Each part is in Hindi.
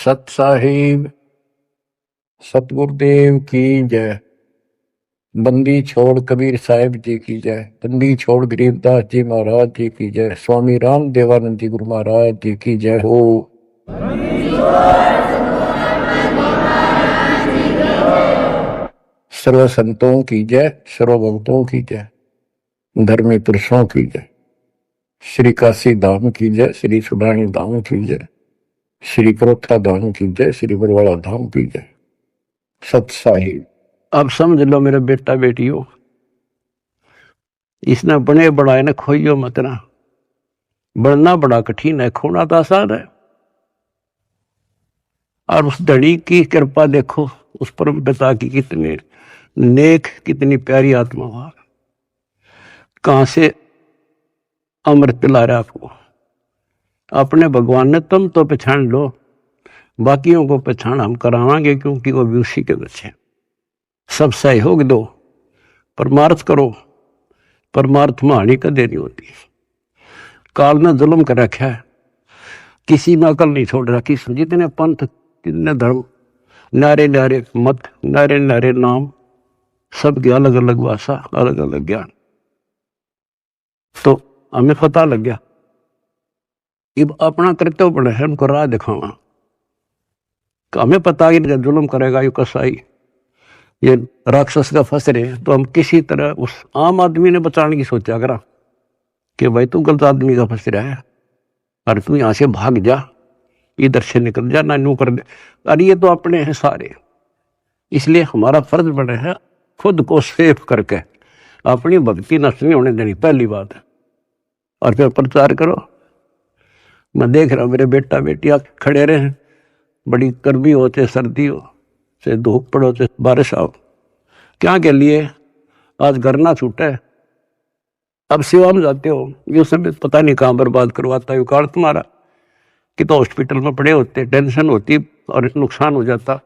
सत साहिब सतगुरुदेव की जय। बंदी छोड़ कबीर साहिब जी की जय। बंदी छोड़ गरीबदास जी महाराज जी की जय। स्वामी राम देवानंद जी गुरु महाराज जी की जय हो। सर्व संतों की जय, सर्व भक्तों की जय, धर्मी पुरुषों की जय। श्री काशी धाम की जय, श्री सुडानी धाम की जय, श्री करोथा धाम की जय, श्री बरवाड़ा धाम की जय। सत साहिब अब समझ लो मेरे बेटा बेटियों, इसने बने बढ़ाए ने खोइयो मत ना। बढ़ना बड़ा कठिन है, खोना तो आसान है। और उस धड़ी की कृपा देखो, उस परम पिता की कितने नेक, कितनी प्यारी आत्मा वहां कहां से अमृत पिला रहा आपको। अपने भगवान ने तुम तो पहचान लो, बाकियों को पहचान हम करावांगे, क्योंकि वो भी उसी के बच्चे। सब सहयोग दो, परमार्थ करो। परमार्थ महानी कदे नहीं होती। काल ने जुल्म कर रखा है, किसी में अकल नहीं छोड़ रखी। जितने पंथ, जितने धर्म, नारे नारे मत, नारे नारे नाम, सबकी अलग अलग भाषा, अलग अलग ज्ञान। तो हमें पता लग गया अब अपना कर्तव्य बने है उनको राह दिखावा। हमें पता कि जुल्म करेगा ये कसाई, ये राक्षस का फंस रहे, तो हम किसी तरह उस आम आदमी ने बचाने की सोचा करा कि भाई तू गलत आदमी का फंस रहा है और तू यहां से भाग जा, इधर से निकल जा, ना यूं कर दे। अरे ये तो अपने हैं सारे, इसलिए हमारा फर्ज बने है खुद को सेफ करके अपनी भक्ति नष्ट नहीं होने देनी, पहली बात है। और फिर प्रचार करो। मैं देख रहा हूं मेरे बेटा बेटियां खड़े रहे, बड़ी गर्मी हो चाहे सर्दी हो, चाहे धूप पड़ो चाहे बारिश आओ, क्या के लिए आज घर ना छूटे। अब सेवा में जाते हो, ये समय पता नहीं कहां बर्बाद करवाता है काल तुम्हारा। कि तो हॉस्पिटल में पड़े होते, टेंशन होती और नुकसान हो जाता,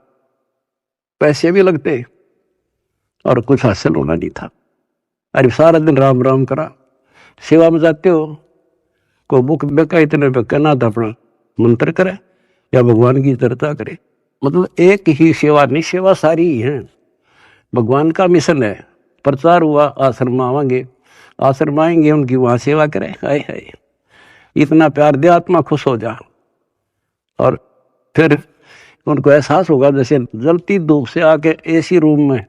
पैसे भी लगते और कुछ हासिल होना नहीं था। अरे सारा दिन राम राम करा। सेवा में जाते हो, को बुक बेका इतने पे कहना था अपना मंत्र करे या भगवान की चर्चा करे। मतलब एक ही सेवा नहीं, सेवा सारी ही है। भगवान का मिशन है। प्रचार हुआ, आश्रम आवांगे, आश्रम आएंगे, उनकी वहां सेवा करें। हाय हाय, इतना प्यार दे, आत्मा खुश हो जा। और फिर उनको एहसास होगा जैसे जलती धूप से आके एसी रूम में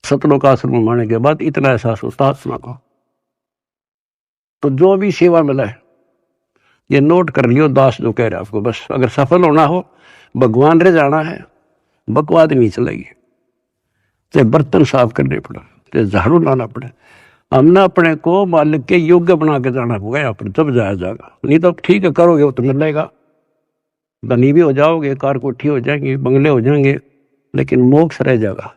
सतलों का आश्रम माने के बाद इतना एहसास होता आत्मा को। तो जो भी सेवा मिला है ये नोट कर लियो, दास जो कह रहे आपको, बस अगर सफल होना हो, भगवान रे जाना है, बकवाद नहीं चलेगी। चाहे बर्तन साफ करने पड़े, चाहे झाड़ू लाना पड़े, हमने अपने को मालिक के योग्य बना के जाना होगा यहाँ पर, जब जाया जाएगा। नहीं तो ठीक है करोगे वो तो मिलेगा, धनी भी हो जाओगे, कार कोठी हो जाएंगे, बंगले हो जाएंगे, लेकिन मोक्ष रह जाएगा।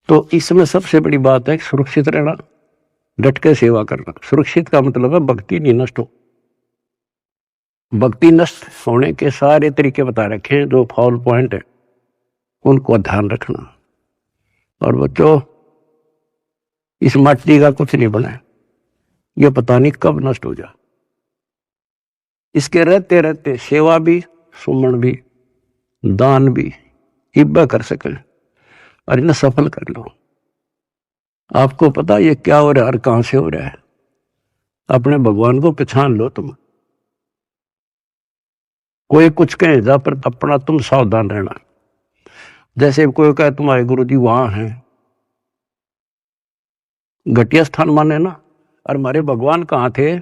तो इसमें सबसे बड़ी बात है सुरक्षित रहना, डट के सेवा करना। सुरक्षित का मतलब है भक्ति नहीं नष्ट हो। भक्ति नष्ट होने के सारे तरीके बता रखे हैं, जो फॉल पॉइंट है उनको ध्यान रखना। और बच्चों, इस मट्टी का कुछ नहीं बना है, ये पता नहीं कब नष्ट हो जाए। इसके रहते रहते सेवा भी, सुमन भी, दान भी इब्बा कर सके और इन्हें सफल कर लो। आपको पता ये क्या हो रहा है और कहां से हो रहा है। अपने भगवान को पहचान लो तुम। कोई कुछ कहे जा, पर अपना तुम सावधान रहना। जैसे कोई कहे तुम्हारे गुरु जी वहां हैं, घटिया स्थान माने ना। और हमारे भगवान कहाँ थे?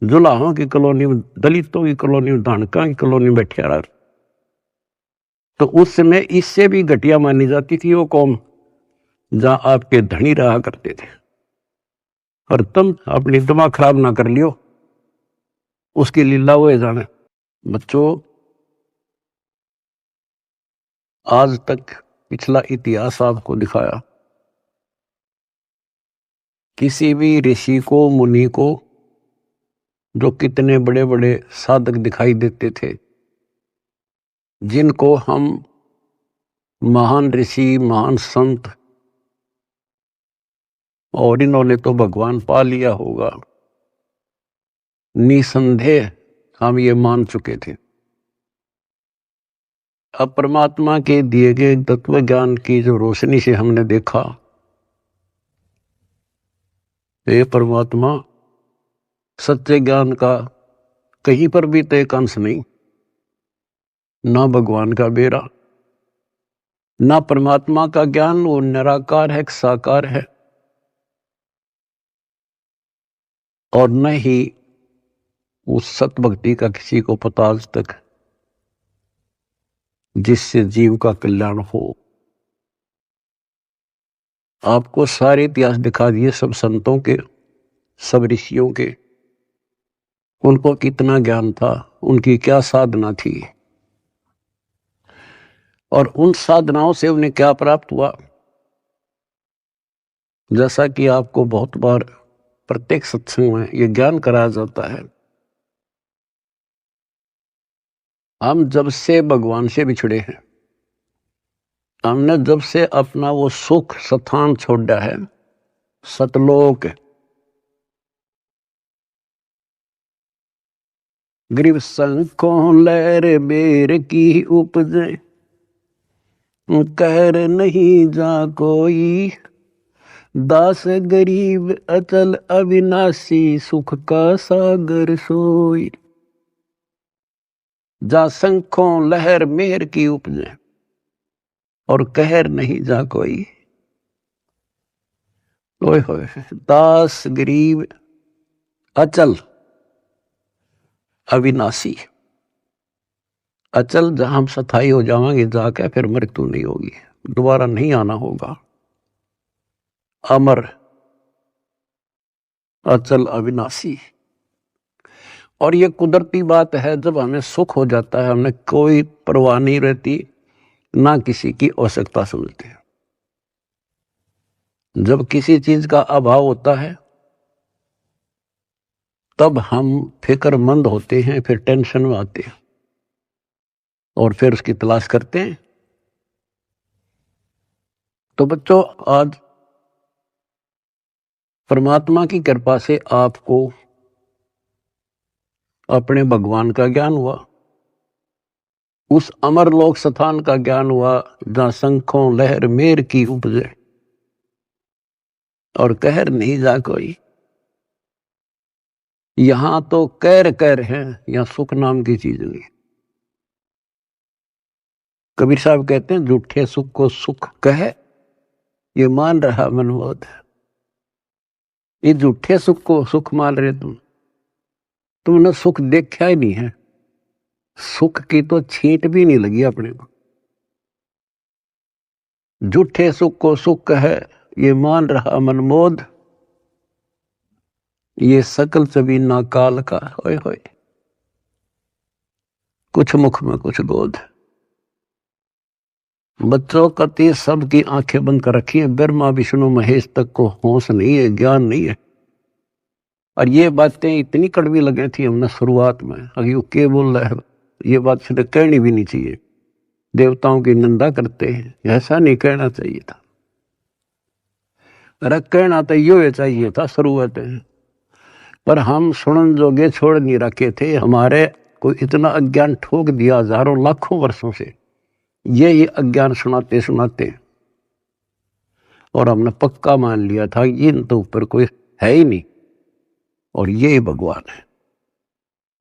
जुलाहों की कॉलोनी में, दलितों की कॉलोनी में, धानका की कॉलोनी में बैठे रहा। तो उस समय इससे भी घटिया मानी जाती थी वो कौम, जहां आपके धनी रहा करते थे। और तुम अपनी दिमाग खराब ना कर लियो, उसकी लीला हुए जाने। बच्चों, आज तक पिछला इतिहास आपको दिखाया, किसी भी ऋषि को, मुनि को, जो कितने बड़े बड़े साधक दिखाई देते थे, जिनको हम महान ऋषि, महान संत, और इन्होंने तो भगवान पा लिया होगा, निसंदेह हम ये मान चुके थे। अब परमात्मा के दिए गए तत्व ज्ञान की जो रोशनी से हमने देखा, ये परमात्मा सत्य ज्ञान का कहीं पर भी तो एक अंश नहीं, ना भगवान का बेरा, ना परमात्मा का ज्ञान वो निराकार है, साकार है, और न ही उस सत भक्ति का किसी को पता आज तक जिससे जीव का कल्याण हो। आपको सारे इतिहास दिखा दिए, सब संतों के, सब ऋषियों के, उनको कितना ज्ञान था, उनकी क्या साधना थी, और उन साधनाओं से उन्हें क्या प्राप्त हुआ। जैसा कि आपको बहुत बार प्रत्येक सत्संग में यह ज्ञान कराया जाता है, हम जब से भगवान से बिछड़े हैं, हमने जब से अपना वो सुख स्थान छोड़ा है, सतलोक, ग्रीव संकों लहर बेर की उपजे, कहर नहीं जा कोई, दास गरीब अचल अविनाशी, सुख का सागर सोई। जा संखों लहर मेहर की उपजे, और कहर नहीं जा कोई। ओए होए, दास गरीब अचल अविनाशी, अचल जहां हम स्थायी हो जाएंगे जाके, फिर मृत्यु नहीं होगी, दोबारा नहीं आना होगा। अमर, अचल, अविनाशी। और ये कुदरती बात है, जब हमें सुख हो जाता है हमें कोई परवाह नहीं रहती, ना किसी की आवश्यकता समझते हैं। जब किसी चीज का अभाव होता है तब हम फिक्रमंद होते हैं, फिर टेंशन में आते हैं और फिर उसकी तलाश करते हैं। तो बच्चों, आज परमात्मा की कृपा से आपको अपने भगवान का ज्ञान हुआ, उस अमर लोक स्थान का ज्ञान हुआ जहां शंखों लहर मेर की उपजे, और कहर नहीं जा कोई। यहां तो कहर कहर है, यहां सुख नाम की चीज नहीं। कबीर साहब कहते हैं, झूठे सुख को सुख कहे, ये मान रहा मनोबोध। ये झूठे सुख को सुख मान रहे तुमने सुख देखा ही नहीं है, सुख की तो छींट भी नहीं लगी अपने को। झूठे सुख को सुख है, ये मान रहा मनमोद, ये सकल सभी ना काल का। होए होए, कुछ मुख में कुछ गोद। बच्चों कति सबकी आंखें बंद कर रखी है, ब्रह्मा विष्णु महेश तक को होश नहीं है, ज्ञान नहीं है। और ये बातें इतनी कड़वी लगी थी हमने शुरुआत में, अभी वो क्या बोल रहा है, ये बात फिर कहनी भी नहीं चाहिए, देवताओं की निंदा करते हैं, ऐसा नहीं कहना चाहिए था। अरे कहना तो यो चाहिए था शुरुआत में, पर हम सुनन जोगे छोड़ नहीं रखे थे। हमारे को इतना अज्ञान ठोक दिया हजारों लाखों वर्षों से, ये अज्ञान सुनाते सुनाते, और हमने पक्का मान लिया था इन तो ऊपर कोई है ही नहीं, और ये भगवान है।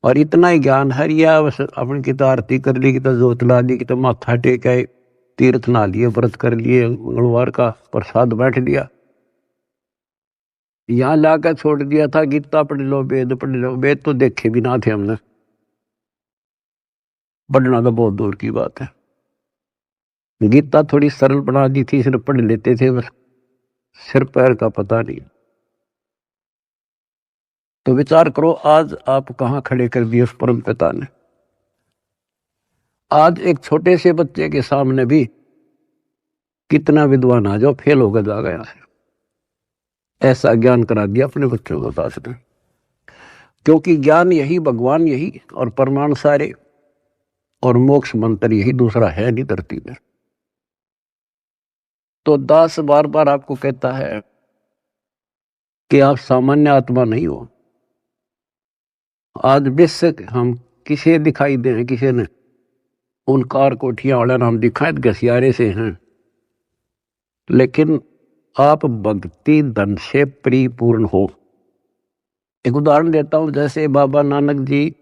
और इतना ही ज्ञान है, या बस अपनी की तो आरती कर ली, की तो जोत ला दी, की तो माथा टेका, तीर्थ ना लिए, व्रत कर लिए, मंगलवार का प्रसाद बैठ दिया, यहां लाकर छोड़ दिया था गीता पढ़ लो, वेद पढ़ लो। वेद तो देखे भी ना थे हमने, पढ़ना तो बहुत दूर की बात है। गीता थोड़ी सरल बना दी थी, सिर्फ पढ़ लेते थे, बस सिर पैर का पता नहीं। तो विचार करो, आज आप कहां खड़े कर दिए उस परम पिता ने। आज एक छोटे से बच्चे के सामने भी कितना विद्वान आ जाओ फेल होकर जा गया है, ऐसा ज्ञान करा दिया अपने बच्चों को दास ने। क्योंकि ज्ञान यही, भगवान यही, और परमाणु सारे, और मोक्ष मंत्र यही, दूसरा है नहीं धरती में। तो दास बार बार आपको कहता है कि आप सामान्य आत्मा नहीं हो, आज बेशक हम किसे दिखाई दे, किसी ने उन कार कोठियां वाले नाम दिखाए घसियारे से हैं, लेकिन आप भक्ति धन से परिपूर्ण हो। एक उदाहरण देता हूं, जैसे बाबा नानक जी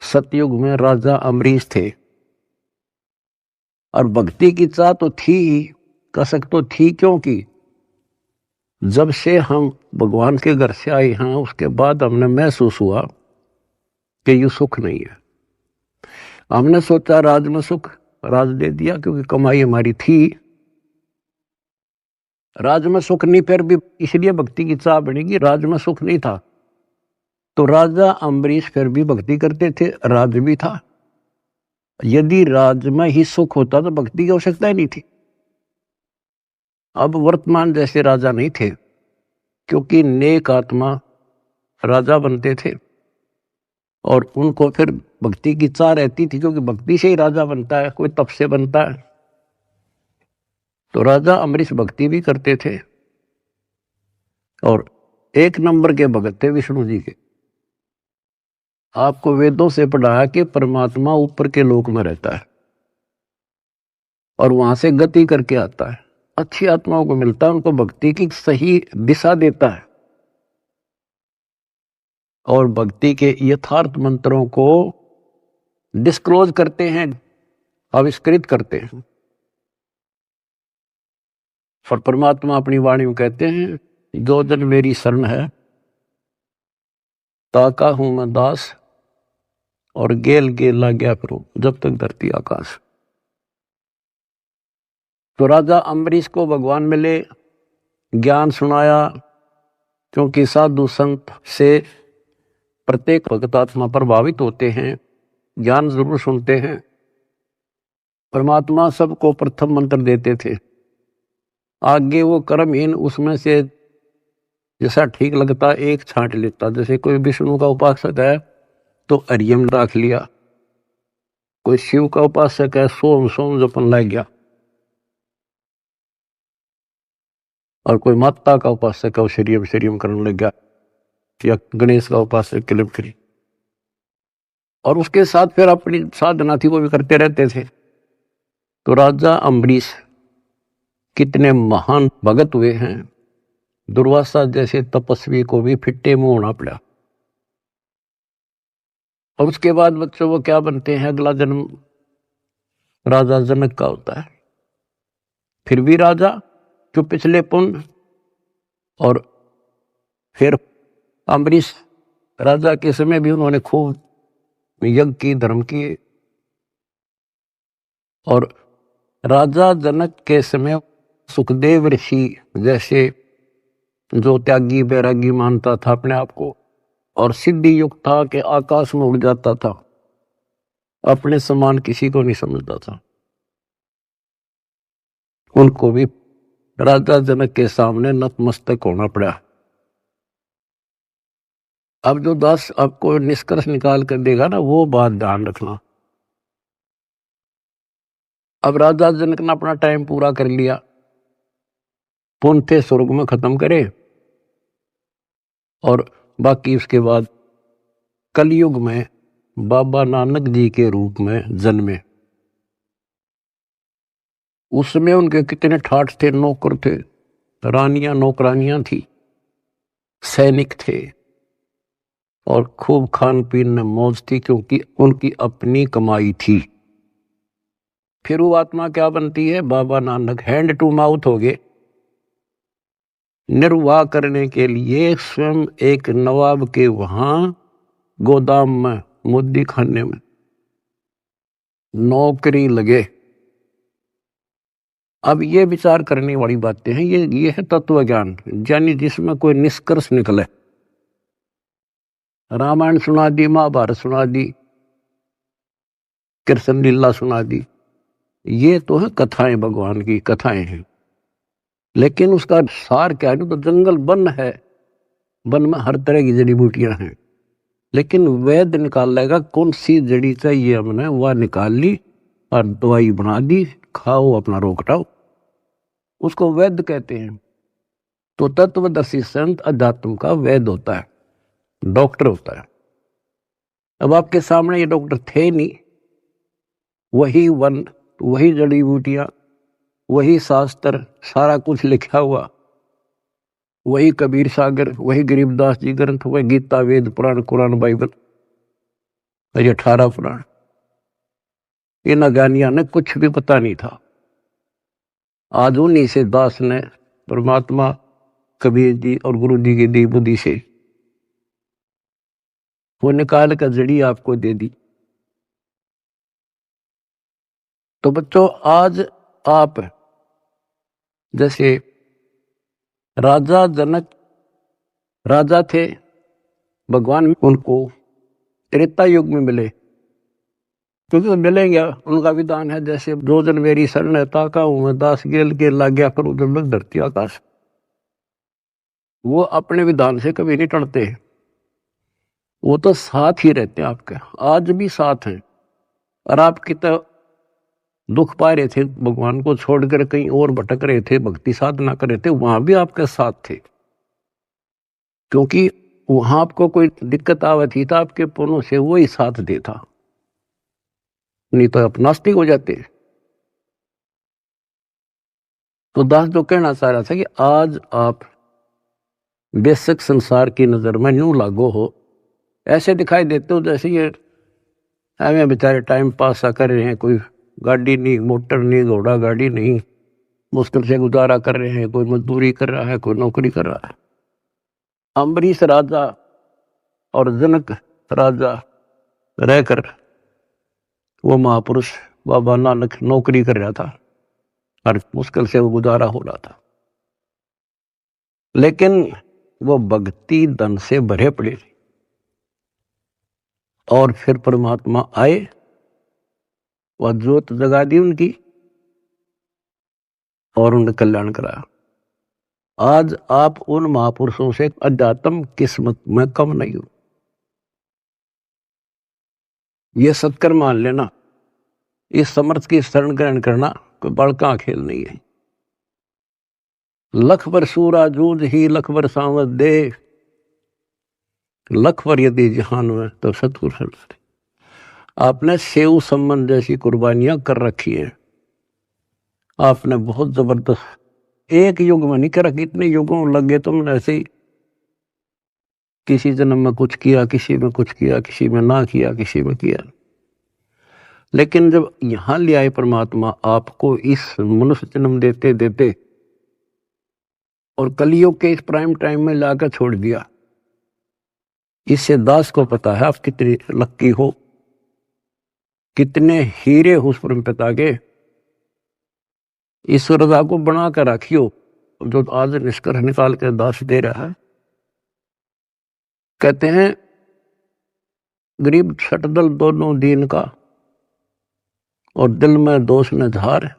सतयुग में राजा अमरीश थे, और भक्ति की चाह तो थी ही, कसक तो थी, क्योंकि जब से हम भगवान के घर से आए हैं उसके बाद हमने महसूस हुआ कि ये सुख नहीं है। हमने सोचा राज में सुख, राज दे दिया क्योंकि कमाई हमारी थी, राज में सुख नहीं, फिर भी इसलिए भक्ति की चाह बनेगी, राज में सुख नहीं था तो राजा अम्बरीश फिर भी भक्ति करते थे, राज भी था। यदि राज में ही सुख होता तो भक्ति की आवश्यकता ही नहीं थी। अब वर्तमान जैसे राजा नहीं थे, क्योंकि नेक आत्मा राजा बनते थे और उनको फिर भक्ति की चाह रहती थी, क्योंकि भक्ति से ही राजा बनता है, कोई तप से बनता है। तो राजा अम्बरीश भक्ति भी करते थे और एक नंबर के भगत थे विष्णु जी के। आपको वेदों से पढ़ाया कि परमात्मा ऊपर के लोक में रहता है और वहां से गति करके आता है, अच्छी आत्माओं को मिलता है, उनको भक्ति की सही दिशा देता है और भक्ति के यथार्थ मंत्रों को डिस्क्लोज करते हैं, आविष्कृत करते हैं। और परमात्मा अपनी वाणी में कहते हैं, जो जन मेरी शरण है ताका हूं मैं दास, और गेल गेल ला गया फिर जब तक धरती आकाश। तो राजा अम्बरीश को भगवान मिले, ज्ञान सुनाया, क्योंकि साधु संत से प्रत्येक भक्त आत्मा प्रभावित होते हैं, ज्ञान जरूर सुनते हैं। परमात्मा सबको प्रथम मंत्र देते थे, आगे वो कर्महीन उसमें से जैसा ठीक लगता एक छांट लेता। जैसे कोई विष्णु का उपासक है तो हरियम रख लिया, कोई शिव का उपासक है सोम सोम जपन लग गया, और कोई माता का उपासक है वो शरीयम शरीयम करने लग गया, या गणेश का उपासक क्लिम करी, और उसके साथ फिर अपनी साधना थी वो भी करते रहते थे। तो राजा अम्बरीश कितने महान भगत हुए हैं, दुर्वासा जैसे तपस्वी को भी फिट्टे मुंह होना पड़ा। और उसके बाद बच्चों वो क्या बनते हैं, अगला जन्म राजा जनक का होता है, फिर भी राजा जो पिछले पुण्य, और फिर अम्बरीश राजा के समय भी उन्होंने खूब यज्ञ की, धर्म किए, और राजा जनक के समय सुखदेव ऋषि जैसे जो त्यागी बैरागी मानता था अपने आप को, और सिद्धि युक्त था कि आकाश में उड़ जाता था, अपने समान किसी को नहीं समझता था, उनको भी राजा जनक के सामने नतमस्तक होना पड़ा। अब जो दास आपको निष्कर्ष निकाल कर देगा ना, वो बात ध्यान रखना। अब राजा जनक ने अपना टाइम पूरा कर लिया, पुण्य थे स्वर्ग में खत्म करे, और बाकी उसके बाद कलयुग में बाबा नानक जी के रूप में जन्मे। उसमें उनके कितने ठाठ थे, नौकर थे, रानियां नौकरानियां थी, सैनिक थे, और खूब खान पीन में मौज थी, क्योंकि उनकी अपनी कमाई थी। फिर वो आत्मा क्या बनती है, Baba Nanak hand to mouth हो गए, निर्वाह करने के लिए स्वयं एक नवाब के वहां गोदाम में मुद्दी खाने में नौकरी लगे। अब ये विचार करने वाली बातें हैं, ये है तत्व ज्ञान, यानी जिसमें कोई निष्कर्ष निकले। रामायण सुना दी, महाभारत सुना दी, कृष्ण लीला सुना दी, ये तो है कथाएं, भगवान की कथाएं हैं, लेकिन उसका सार क्या है, तो जंगल वन है, वन में हर तरह की जड़ी बूटियां हैं, लेकिन वैद निकाल लेगा कौन सी जड़ी चाहिए हमने, वह निकाल ली और दवाई बना दी, खाओ अपना रोग हटाओ, उसको वैद्य कहते हैं। तो तत्वदर्शी संत अध्यात्म का वैद्य होता है, डॉक्टर होता है। अब आपके सामने ये डॉक्टर थे नहीं, वही वन, वही जड़ी बूटियां, वही शास्त्र, सारा कुछ लिखा हुआ, वही कबीर सागर, वही गरीबदास जी ग्रंथ, वही गीता, वेद, पुराण, कुरान, बाइबल, ये 18 पुराण। इन अज्ञानियों ने कुछ भी पता नहीं था। आज उन्हीं से दास ने परमात्मा कबीर जी और गुरु जी की दी बुद्धि से वो निकाल कर जड़ी आपको दे दी। तो बच्चों, आज आप जैसे राजा जनक राजा थे, भगवान उनको त्रेता युग में मिले, क्योंकि मिलेंगे, उनका विधान है जैसे दो जन मेरी शरण ताका हूं मैं, दास गेल के लाग गया करूं जब लग धरती आकाश। वो अपने विधान से कभी नहीं टलते, वो तो साथ ही रहते हैं आपके, आज भी साथ हैं। और आप कितना दुख पा रहे थे, भगवान को छोड़कर कहीं और भटक रहे थे, भक्ति साधना कर रहे थे, वहां भी आपके साथ थे, क्योंकि वहां आपको कोई दिक्कत आवती था, आपके पुण्यों से वो ही साथ देता, नहीं तो आप नास्तिक हो जाते। तो दास जो कहना चाह रहा था कि आज आप बेशक संसार की नजर में यूं लागो हो, ऐसे दिखाई देते हो जैसे ये हमें बेचारे टाइम पास सा कर रहे हैं, कोई गाड़ी नहीं, मोटर नहीं, घोड़ा गाड़ी नहीं, मुश्किल से गुजारा कर रहे हैं, कोई मजदूरी कर रहा है, कोई नौकरी कर रहा है। अम्बरीश राजा और जनक राजा रहकर वो महापुरुष बाबा नानक नौकरी कर रहा था और मुश्किल से वो गुजारा हो रहा था, लेकिन वो भक्ति धन से भरे पड़े थे। और फिर परमात्मा आए, वह ज्योत जगा दी उनकी और उन्हें कल्याण कराया। आज आप उन महापुरुषों से अध्यात्म किस्मत में कम नहीं हो, ये सत्कर मान लेना। इस समर्थ की शरण ग्रहण करना कोई बड़का खेल नहीं है। लख बर सूरा जूझ ही लख बर सांवत दे, लख बर यदि जहान में तो सतगुरु शरण। आपने सेव संबंध जैसी कुर्बानियां कर रखी है, आपने बहुत जबरदस्त, एक युग में नहीं करा, कितने युगों लगे तुमने ऐसे ही, किसी जन्म में कुछ किया, किसी में कुछ किया, किसी में ना किया, किसी में किया, लेकिन जब यहां ले आए परमात्मा आपको इस मनुष्य जन्म देते देते और कलियुग के इस प्राइम टाइम में लाकर छोड़ दिया, इससे दास को पता है आप कितनी लक्की हो, कितने हीरे हो उस परम पिता के। इस रजा को बना कर रखियो, जो आज निष्कर्ष निकाल कर दास दे रहा है। कहते हैं गरीब छटदल दोनों दीन का और दिल में दोष न झार,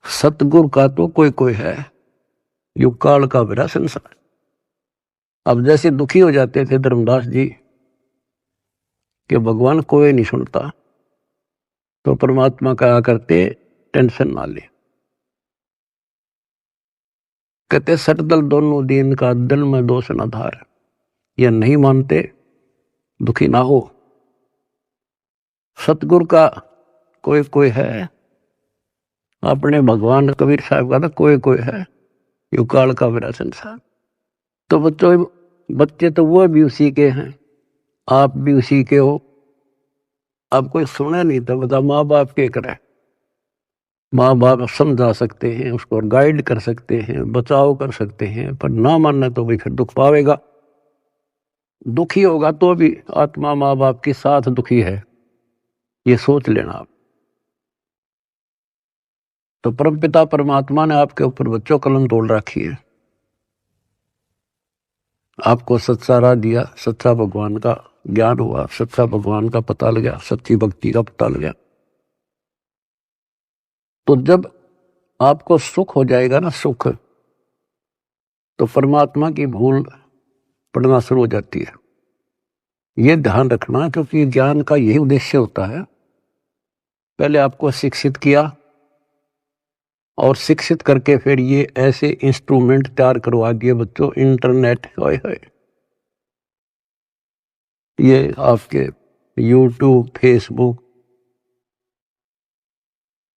सतगुरु का तो कोई कोई है, युग काल का बिरा संसार। अब जैसे दुखी हो जाते थे धर्मदास जी कि भगवान कोई नहीं सुनता, तो परमात्मा कहा करते टेंशन ना ले। कहते सटदल दोनों दीन का दिल में दोष न धार, यह नहीं मानते दुखी ना हो, सतगुरु का कोई कोई है, अपने भगवान कबीर साहब का तो कोई कोई है, युग काल का बिरा संसार। तो बच्चों, बच्चे तो वो भी उसी के हैं, आप भी उसी के हो। अब कोई सुने नहीं तो बता माँ बाप के करे, माँ बाप समझा सकते हैं, उसको गाइड कर सकते हैं, बचाव कर सकते हैं, पर ना मानना तो भाई फिर दुख पावेगा। दुखी होगा तो भी आत्मा माँ बाप के साथ दुखी है, ये सोच लेना आप। तो परमपिता परमात्मा ने आपके ऊपर बच्चों कलम तोड़ रखी है, आपको सच्चा राह दिया, सच्चा भगवान का ज्ञान हुआ, सच्चा भगवान का पता लगा, सच्ची भक्ति का पता लगा। तो जब आपको सुख हो जाएगा ना, सुख, तो परमात्मा की भूल पड़ना शुरू हो जाती है। ये ध्यान रखना, क्योंकि ज्ञान का यही उद्देश्य होता है। पहले आपको शिक्षित किया और शिक्षित करके फिर ये ऐसे इंस्ट्रूमेंट तैयार करवा दिए बच्चों, इंटरनेट, ये आपके यूट्यूब, फेसबुक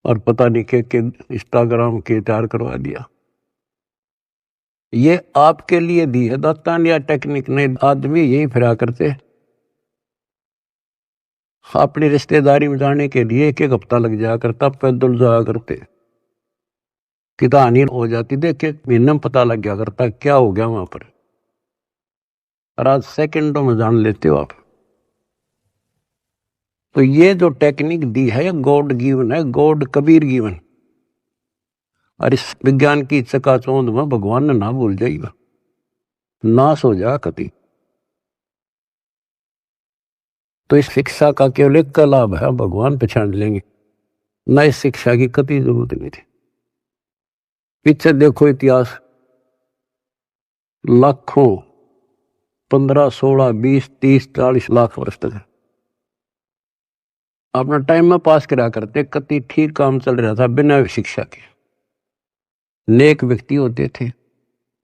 और पता नहीं के इंस्टाग्राम के तैयार करवा दिया। ये आपके लिए दी है दाता या टेक्निक ने। आदमी यही फिरा करते अपनी रिश्तेदारी में जाने के लिए एक एक हफ्ता लग जाया करता, पैदल जाया करते, कितानी हो जाती, देख एक महीने में पता लग गया करता क्या हो गया वहां पर। और आज सेकंडों में जान लेते हो आप। तो ये जो टेक्निक दी है ये गॉड गिवन है, गॉड कबीर गिवन। और इस विज्ञान की चकाचौंध में भगवान ने ना भूल जाएगा, नाश हो जा कति। तो इस शिक्षा का केवल एक का लाभ है, भगवान पहचान लेंगे, ना इस शिक्षा की कति जरूरत नहीं थी। पीछे देखो इतिहास, लाखों 15, 16, 20, 30, 40 लाख वर्ष तक अपना टाइम में पास करा करते, कति ठीक काम चल रहा था बिना शिक्षा के। नेक व्यक्ति होते थे,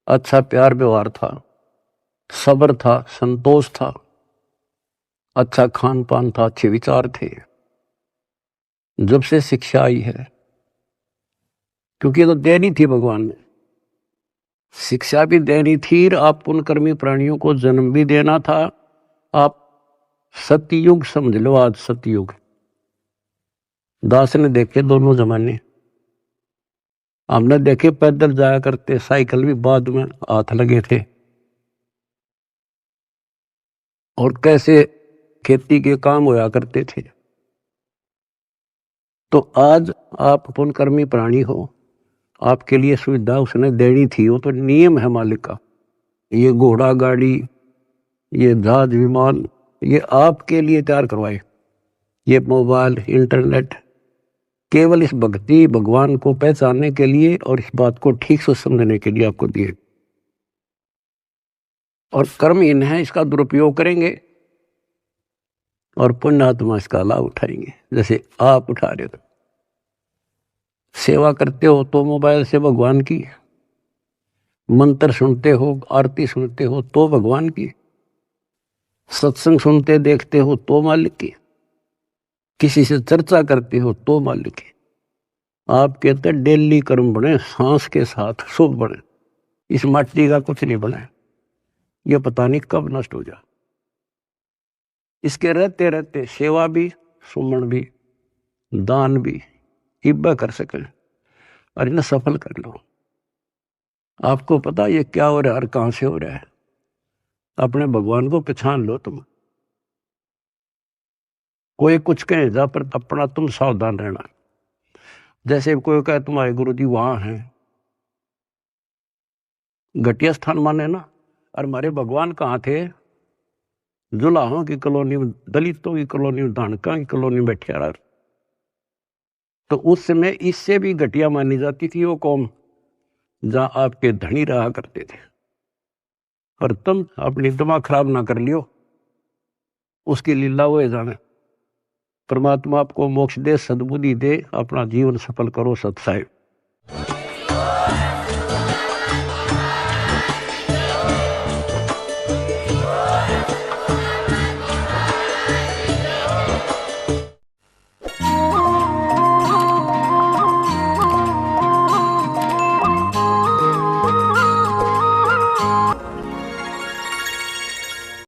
अच्छा प्यार व्यवहार था, सब्र था, संतोष था, अच्छा खान पान था, अच्छे विचार थे। जब से शिक्षा आई है, क्योंकि तो देनी थी भगवान ने, शिक्षा भी देनी थी, आप पुण्यकर्मी प्राणियों को जन्म भी देना था। आप सतयुग समझ लो, आज सतयुग। दास ने देखे दोनों जमाने, हमने देखे पैदल जाया करते, साइकिल भी बाद में हाथ लगे थे, और कैसे खेती के काम होया करते थे। तो आज आप पुण्यकर्मी प्राणी हो, आपके लिए सुविधा उसने देनी थी, वो तो नियम है मालिक का। ये घोड़ा गाड़ी, ये जहाज विमान, ये आपके लिए तैयार करवाए। ये मोबाइल, इंटरनेट केवल इस भक्ति भगवान को पहचानने के लिए और इस बात को ठीक से समझने के लिए आपको दिए। और कर्महीन है, इसका दुरुपयोग करेंगे और पुण्यात्मा इसका लाभ उठाएंगे, जैसे आप उठा रहे हो। सेवा करते हो तो मोबाइल से भगवान की, मंत्र सुनते हो, आरती सुनते हो तो भगवान की, सत्संग सुनते देखते हो तो मालिक की, किसी से चर्चा करते हो तो मालिक की। आप कहते डेली कर्म बने, सांस के साथ शुभ बने, इस माटी का कुछ नहीं बने, ये पता नहीं कब नष्ट हो जा। इसके रहते रहते सेवा भी, सुमन भी, दान भी, इब्बा कर सके और इन्हें सफल कर लो। आपको पता ये क्या हो रहा है और कहां से हो रहा है, अपने भगवान को पहचान लो। तुम कोई कुछ कहे जा, पर अपना तुम सावधान रहना। जैसे कोई कहे तुम्हारे गुरु जी वहां हैं, घटिया स्थान माने ना। और हमारे भगवान कहाँ थे? जुलाहों की कॉलोनी में, दलितों की कॉलोनी में, धानका की कॉलोनी में बैठे रहा। तो उस समय इससे भी घटिया मानी जाती थी वो कौम, जहां आपके धनी रहा करते थे। और तुम अपनी दिमाग खराब ना कर लियो, उसकी लीला वो जाने। परमात्मा आपको मोक्ष दे, सद्बुद्धि दे, अपना जीवन सफल करो सत्साई।